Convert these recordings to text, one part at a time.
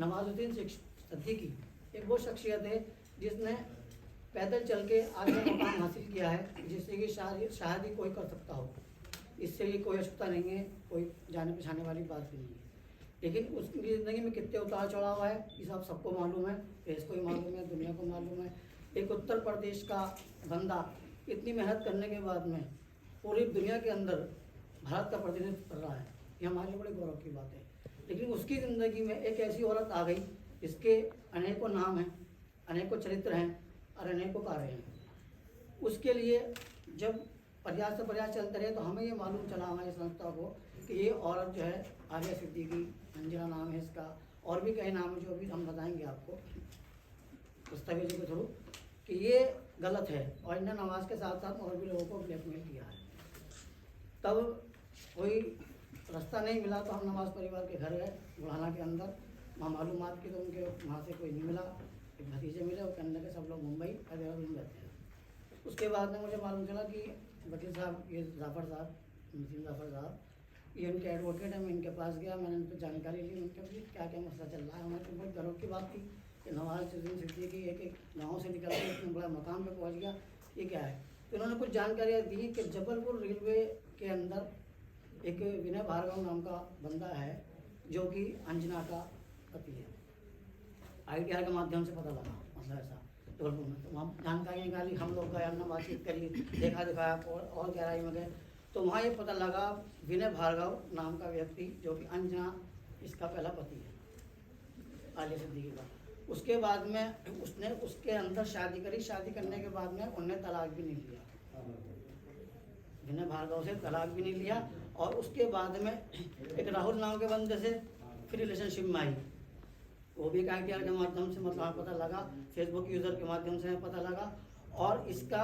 नवाजुद्दीन सिद्दीकी एक वो शख्सियत है जिसने पैदल चल के आगे मुकाम हासिल किया है जिससे कि शायद ही कोई कर सकता हो। इससे ये कोई अशुभता नहीं है, कोई जाने पछाने वाली बात भी नहीं है। लेकिन उसकी ज़िंदगी में कितने उतार चढ़ाव है ये सब सबको मालूम है, देश को ही मालूम है, दुनिया को मालूम है। एक उत्तर प्रदेश का बंदा इतनी मेहनत करने के बाद में पूरी दुनिया के अंदर भारत का प्रतिनिधित्व कर रहा है, ये हमारे लिए बड़े गौरव की बात है। लेकिन उसकी ज़िंदगी में एक ऐसी औरत आ गई जिसके अनेकों नाम हैं, अनेकों चरित्र हैं और अनेकों कार्य हैं। उसके लिए जब प्रयास से प्रयास चलते रहे तो हमें ये मालूम चला हमारी संस्था को कि ये औरत जो है आलिया सिद्दीकी, अंजना नाम है इसका, और भी कई नाम है जो भी हम बताएंगे आपको दस्तावेजों के थ्रू कि ये गलत है और इन्हें नमाज के साथ साथ और भी लोगों को ब्लैकमेल किया है। तब कोई रास्ता नहीं मिला तो हम नमाज परिवार के घर गए बुढ़ाना के अंदर, वहाँ मालूमात की तो उनके वहाँ से कोई नहीं मिला। एक भतीजे मिले, वो कहने लगे सब लोग मुंबई और देहरादून रहते हैं। उसके बाद में मुझे मालूम चला कि वकील साहब, ये जाफ़र साहब, नसीम जाफ़र साहब, ये उनके एडवोकेट हैं। मैं इनके पास गया, मैंने उनसे जानकारी ली, उनके भी क्या क्या मसला चल रहा है। हमारे को बहुत गर्व की बात थी कि नवाजुद्दीन सिद्दीकी एक गाँव से निकल के इतने बड़ा मकाम पर पहुँच गया, ये क्या है। तो उन्होंने कुछ जानकारियाँ दी कि जबलपुर रेलवे के अंदर एक विनय भार्गव नाम का बंदा है जो कि अंजना का पति है। ITR के माध्यम से पता लगा मतलब ऐसा जबलपुर में। तो वहाँ जानकारी निकाली, हम लोग गए, हमने बातचीत करी, देखा दिखाया और गहराई में गए तो वहाँ ये पता लगा विनय भार्गव नाम का व्यक्ति जो कि अंजना इसका पहला पति है आलिया सिद्दीकी का। उसके बाद में उसने उसके अंदर शादी करी, शादी करने के बाद में उन्होंने तलाक भी नहीं लिया, विनय भार्गव से तलाक भी नहीं लिया। और उसके बाद में एक राहुल नाम के बंदे से फिर रिलेशनशिप में आई, वो भी एक ITR के माध्यम से मतलब पता लगा, फेसबुक यूज़र के माध्यम से पता लगा। और इसका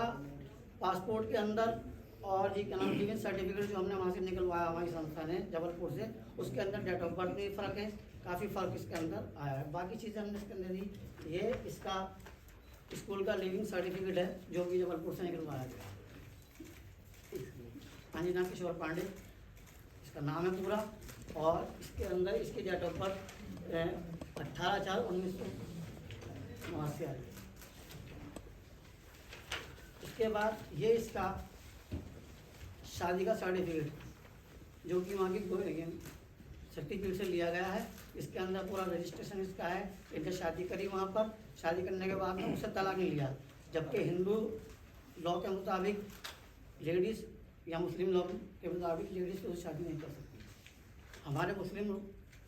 पासपोर्ट के अंदर और जी क्या नाम लिविंग सर्टिफिकेट जो हमने वहाँ से निकलवाया हमारी संस्था ने जबलपुर से, उसके अंदर डेट ऑफ बर्थ में फ़र्क है, काफ़ी फ़र्क इसके अंदर आया है। बाकी चीज़ें हमने इसके अंदर दी। ये इसका स्कूल का लिविंग सर्टिफिकेट है जो कि जबलपुर से निकलवाया गया। अंजना किशोर पांडे इसका नाम है पूरा, और इसके अंदर इसकी डेट ऑफ बर्थ 18/4/1989 आई। इसके बाद ये इसका शादी का सर्टिफिकेट जो कि वहाँ की सर्टिफिकेट से लिया गया है। इसके अंदर पूरा रजिस्ट्रेशन इसका है, इनने शादी करी वहाँ पर, शादी करने के बाद में उससे तलाक नहीं लिया। जबकि हिंदू लॉ के मुताबिक लेडीज़ या मुस्लिम लॉ के मुताबिक लेडीज़ तो शादी नहीं कर सकती। हमारे मुस्लिम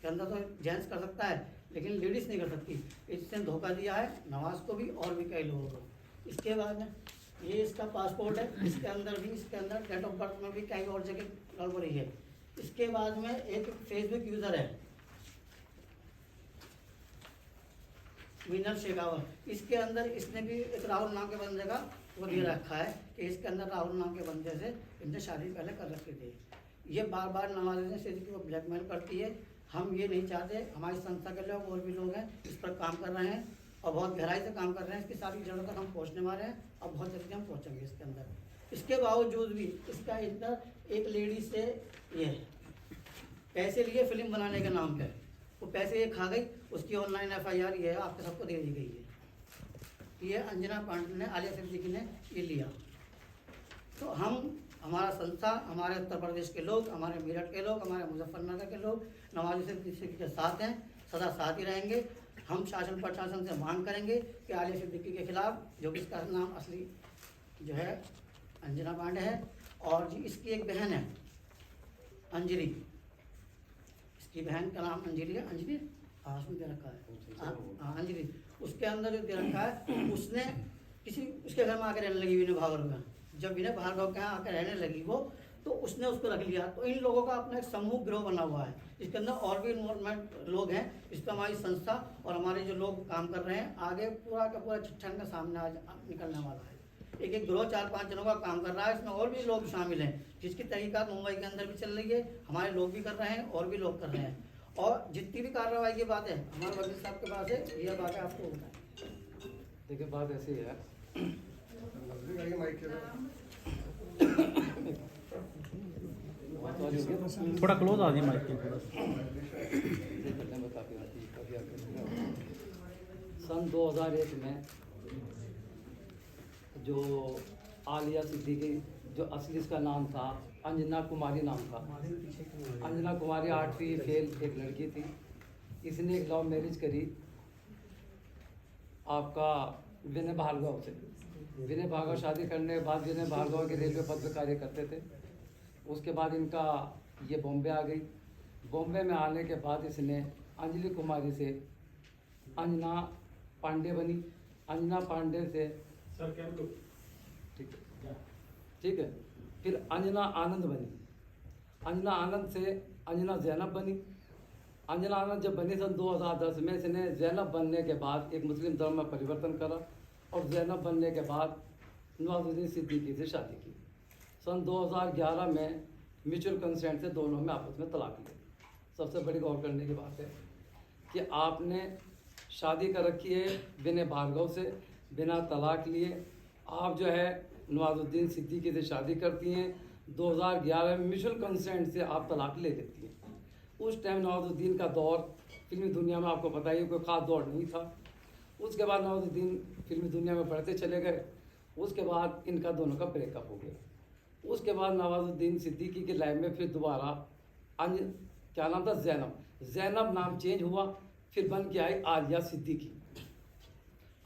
के अंदर तो जेंट्स कर सकता है लेकिन लेडीज़ नहीं कर सकती। इसने धोखा दिया है नवाज को भी और भी कई लोगों को। इसके बाद में ये इसका पासपोर्ट है, इसके अंदर भी, इसके अंदर डेट ऑफ बर्थ में भी कई और जगह गड़बड़ी है। इसके बाद में एक फेसबुक यूज़र है विनर शेखावत, इसके अंदर इसने भी एक राहुल नाम के बंदे का वो दे रखा है कि इसके अंदर राहुल नाम के बंदे से इनसे शादी पहले कर रखी थी। ये बार बार नवाजुद्दीन सिद्दीकी को ब्लैकमेल करती है। हम ये नहीं चाहते, हमारी संस्था के लोग और भी लोग हैं इस पर काम कर रहे हैं और बहुत गहराई से काम कर रहे हैं। इसकी सारी जड़ों तक हम पहुँचने वाले हैं और बहुत जल्दी हम पहुँचेंगे इसके अंदर। इसके बावजूद भी इसका अंदर एक लेडी से ये पैसे लिए फिल्म बनाने के नाम पे, वो पैसे ये खा गई, उसकी ऑनलाइन FIR ये है आपके सबको दे दी गई है। ये अंजना पांडे ने, आलिया सिद्दीकी ने ये लिया। तो हमारा संस्था, हमारे उत्तर प्रदेश के लोग, हमारे मेरठ के लोग, हमारे मुजफ्फरनगर के लोग नवाजुद्दीन सिद्दीकी के साथ हैं, सदा साथ ही रहेंगे। हम शासन प्रशासन से मांग करेंगे कि आलिया सिद्दीकी के खिलाफ, जो कि इसका नाम असली जो है अंजना पांडे है, और जी इसकी एक बहन है अंजलि, इसकी बहन का नाम अंजलि है, अंजलि उसमें दे रखा है अंजलि, उसके अंदर जो दे रखा है उसने किसी उसके घर में आकर रहने लगी विनय भार्गव में। जब विनय भार्गव के यहाँ आकर रहने लगी वो, तो उसने उसको रख लिया। तो इन लोगों का अपना एक समूह गिरोह बना हुआ है, इसके अंदर और भी इन्वॉल्वमेंट लोग हैं। इस पर हमारी संस्था और हमारे जो लोग काम कर रहे हैं, आगे पूरा का पूरा चिट्ठन का सामने आज निकलने वाला है। एक एक गिरोह 4-5 जनों का काम कर रहा है, इसमें और भी लोग शामिल हैं, जिसकी तहकीकात मुंबई के अंदर भी चल रही है। हमारे लोग भी कर रहे हैं और भी लोग कर रहे हैं। और जितनी भी कार्रवाई की बात है हमारे वकील साहब के पास है, यह बात है आपको बताएं। देखिए बात ऐसी है, थोड़ा क्लोज आ जाइए माइक के थोड़ा सा। सन 2001 में जो आलिया सिद्दीकी, जो असली इसका नाम था अंजना कुमारी नाम था, अंजना कुमारी 8वीं फेल एक लड़की थी। इसने एक लव मैरिज करी आपका विनय भार्गव से। विनय भार्गव शादी करने के बाद विनय भार्गव के रेलवे पद पर कार्य करते थे। उसके बाद इनका ये बॉम्बे आ गई। बॉम्बे में आने के बाद इसने अंजलि कुमारी से अंजना पांडे बनी। अंजना पांडे से सर क्या लो ठीक है, फिर अंजना आनंद बनी। अंजना आनंद से अंजना जैनब बनी। अंजना आनंद जब बनी सन 2010 में, इसने जैनब बनने के बाद एक मुस्लिम धर्म में परिवर्तन करा और जैनब बनने के बाद नवाजुद्दीन सिद्दीकी से शादी की। सन 2011 में म्यूचुअल कंसेंट से दोनों में आपस में तलाक लिया। सबसे बड़ी गौर करने की बात है कि आपने शादी कर रखी है विनय भार्गव से बिना तलाक लिए। आप जो है नवाजुद्दीन सिद्दीकी से शादी करती हैं। 2011 में म्यूचुअल कंसेंट से आप तलाक ले लेती हैं। उस टाइम नवाजुद्दीन का दौर फिल्मी दुनिया में आपको पता ही कोई ख़ास दौर नहीं था। उसके बाद नवाजुद्दीन फिल्मी दुनिया में बढ़ते चले गए। उसके बाद इनका दोनों का ब्रेकअप हो गया। उसके बाद नवाजुद्दीन सिद्दीकी की लाइफ में फिर दोबारा क्या नाम था, जैनब नाम चेंज हुआ, फिर बन के आई आलिया सिद्दीकी।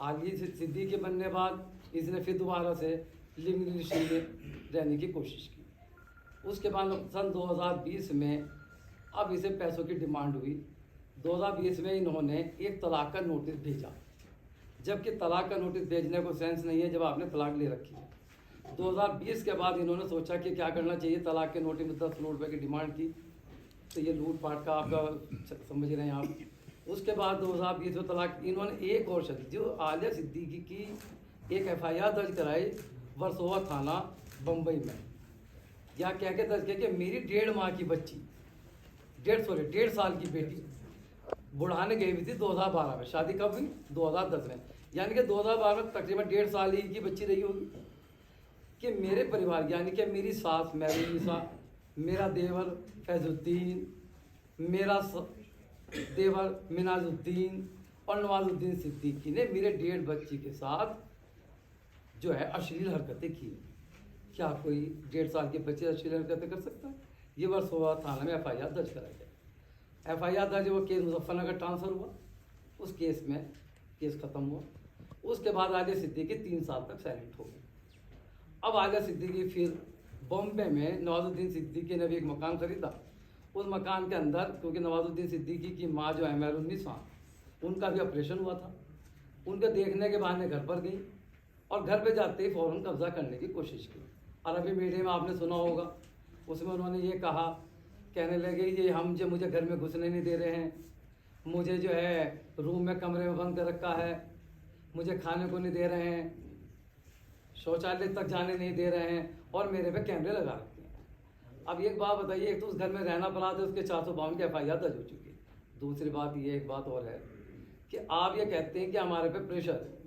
आलिया सिद्दीकी बनने बाद इसने फिर दोबारा से लिविंग रिलेशन में रहने की कोशिश की। उसके बाद सन 2020 में अब इसे पैसों की डिमांड हुई। 2020 में इन्होंने एक तलाक का नोटिस भेजा, जबकि तलाक का नोटिस भेजने को सेंस नहीं है जब आपने तलाक ले रखी है। 2020 के बाद इन्होंने सोचा कि क्या करना चाहिए, तलाक के नोटिस में 10 करोड़ रुपये की डिमांड की। तो ये लूटपाट का आपका समझ रहे हैं आप। उसके बाद 2020 में तलाक। इन्होंने एक और शादी, जो आलिया सिद्दीकी की एक FIR दर्ज कराई वर्सोवा थाना बम्बई में। या क्या क्या दर्ज किया कि मेरी 1.5 माह की बच्ची, 1.5 साल की बेटी बुढ़ाने गई हुई थी 2012 में। शादी कब हुई? 2010 में। यानी कि 2012 में तकरीबन 1.5 साल ही की बच्ची रही होगी कि मेरे परिवार, यानी कि मेरी सास मैरिनिसा, मेरा देवर फैजुद्दीन, मेरा देवर मिनाजुद्दीन और नवाजुद्दीन सिद्दीकी ने मेरे 1.5 बच्ची के साथ जो है अश्लील हरकतें की। क्या कोई 1.5 साल के बच्चे अश्लील हरकतें कर सकता है? ये वर्सोवा थाना में FIR दर्ज कराया गया। FIR दर्ज, वो केस मुजफ्फरनगर ट्रांसफ़र हुआ। उस केस में केस ख़त्म हुआ। उसके बाद आलिया सिद्दीकी 3 साल तक साइलेंट हो गई। अब आलिया सिद्दीकी फिर बॉम्बे में नवाजुद्दीन सिद्दीकी ने भी एक मकान ख़रीदा। उस मकान के अंदर, क्योंकि नवाजुद्दीन सिद्दीकी की माँ जो है मेहरुन्निसा, उनका भी ऑपरेशन हुआ था। उनके देखने के बहाने घर पर गई और घर पे जाते ही फ़ौरन कब्जा करने की कोशिश की। और अभी मीडिया में आपने सुना होगा, उसमें उन्होंने ये कहा, कहने लगे ये हम जो मुझे घर में घुसने नहीं दे रहे हैं, मुझे जो है रूम में कमरे में बंद कर रखा है, मुझे खाने को नहीं दे रहे हैं, शौचालय तक जाने नहीं दे रहे हैं और मेरे पे कैमरे लगा रखे हैं। अब एक बात बताइए, एक तो उस घर में रहना पड़ा था, उसके 452 की FIR दर्ज हो चुकी है। दूसरी बात ये, एक बात और है कि आप ये कहते हैं कि हमारे पे प्रेशर है।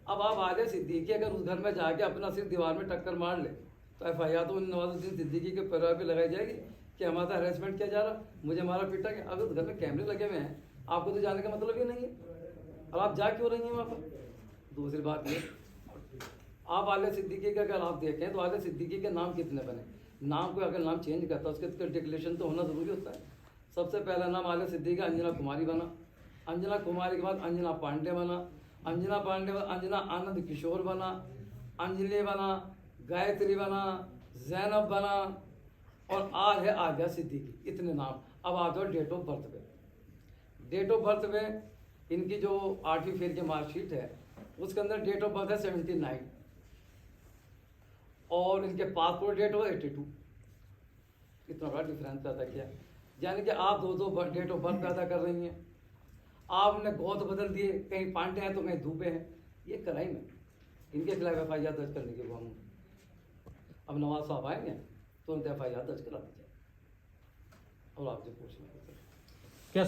अब आप आलिया सिद्दीकी अगर उस घर में जाके अपना सिर दीवार में टक्कर मार ले तो FIR तो नवाजुद्दीन सिद्दीकी के परिवार पे लगाई जाएगी कि हमारा हरेसमेंट किया जा रहा, मुझे मारा पीटा गया। अगर उस घर में कैमरे लगे हुए हैं, आपको तो जाने का मतलब ही नहीं है, और आप जा क्यों रही हैं वहाँ पर? दूसरी बात ये, आप आलिया सिद्दीकी का अगर आप देखें तो आलिया सिद्दीकी के नाम कितने बने? नाम को अगर नाम चेंज करता है उसके डिक्लेरेशन तो होना ज़रूरी होता है। सबसे पहला नाम आलिया सिद्दीकी अंजना कुमारी बना। अंजना कुमारी के बाद अंजना पांडे बना। अंजना पांडे बाद अंजना आनंद किशोर बना। अंजलि बना, गायत्री बना, जैनब बना और आज है आलिया सिद्दीकी। इतने नाम। अब आ जाओ डेट ऑफ बर्थ पे। डेट ऑफ बर्थ में इनकी जो 8वीं फेल की मार्कशीट है उसके अंदर डेट ऑफ बर्थ है 79 और इनके पासपोर्ट डेट हो 82। इतना बड़ा डिफरेंस पैदा किया, यानी कि आप दो डेट ऑफ बर्थ पैदा कर रही हैं। आपने गोद बदल दिए, कहीं पांडे हैं तो कहीं धूपे हैं। ये क्राइम है, इनके खिलाफ FIR दर्ज करने की मांग। अब नवाज साहब आएंगे तो उनसे FIR दर्ज करा दीजिए और आप जो पूछ लेंगे।